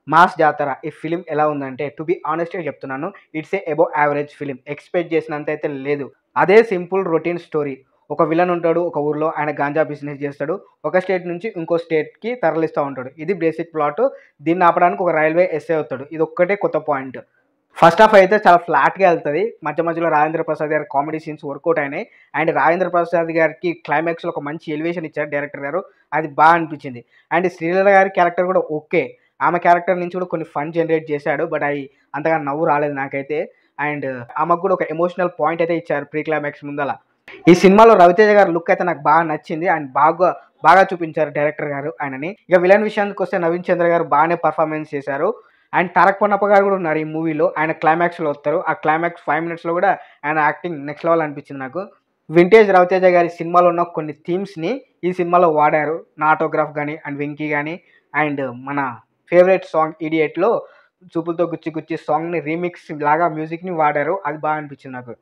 Mass జాతర ఈ film ఎలా ఉందంటే, టు బి ఆనెస్ట్‌గా చెప్తున్నాను. It's a above average film. Expect చేసినంత అయితే లేదు. అదే సింపుల్ రొటీన్ స్టోరీ. ఒక విలన్ ఉంటాడు ఒక ఊర్లో. ఆయన గాంజా బిజినెస్ చేస్తాడు. ఒక స్టేట్ నుంచి ఇంకో స్టేట్‌కి తరలిస్తా ఉంటాడు. ఇది బేసిక్ ప్లాట్. దీన్ని ఆపడానికి ఒక రైల్వే ఎస్ఐ వస్తాడు. ఇదొక్కటే కొత్త పాయింట్. ఫస్ట్ హాఫ్ అయితే చాలా ఫ్లాట్‌గా ఎళ్తది. మధ్య మధ్యలో రాజేంద్ర ప్రసాద్ గారి కామెడీ సీన్స్ వర్కౌట్ అయినాయి. అండ్ రాజేంద్ర ప్రసాద్ గారికి క్లైమాక్స్‌లో ఒక మంచి ఎలివేషన్ ఇచ్చారు డైరెక్టర్ గారు. అది అనిపించింది. అండ్ శ్రీలీల గారి క్యారెక్టర్ కూడా ఓకే. ఆమె క్యారెక్టర్ నుంచి కూడా కొన్ని ఫన్ జనరేట్ చేశాడు. బట్ అయి అంతగా నవ్వు రాలేదు నాకైతే. అండ్ ఆమెకు కూడా ఒక ఎమోషనల్ పాయింట్ అయితే ఇచ్చారు ప్రీ క్లైమాక్స్ ముందల. ఈ సినిమాలో రవితేజ గారి లుక్ అయితే నాకు బాగా నచ్చింది. అండ్ బాగా చూపించారు డైరెక్టర్ గారు ఆయనని. ఇక విలన్ విషయానికొస్తే నవీన్ చంద్ర గారు బాగానే పర్ఫార్మెన్స్ చేశారు. అండ్ తారక్ పొన్నప్ప గారు కూడా ఉన్నారు ఈ మూవీలో. ఆయన క్లైమాక్స్‌లో వస్తారు. ఆ క్లైమాక్స్ 5 మినిట్స్‌లో కూడా ఆయన యాక్టింగ్ నెక్స్ట్ లెవెల్ అనిపించింది నాకు. వింటేజ్ రవితేజ గారి సినిమాలో ఉన్న కొన్ని థీమ్స్‌ని ఈ సినిమాలో వాడారు. నా ఆటోగ్రాఫ్ గాని, అండ్ 'వెంకీ' గాని, అండ్ మన ఫేవరెట్ సాంగ్ 'ఇడియట్‌లో' 'చూపులతో గుచ్చి గుచ్చి' సాంగ్‌ని రీమిక్స్ లాగా మ్యూజిక్‌ని వాడారు. అది బాగా అనిపించింది నాకు.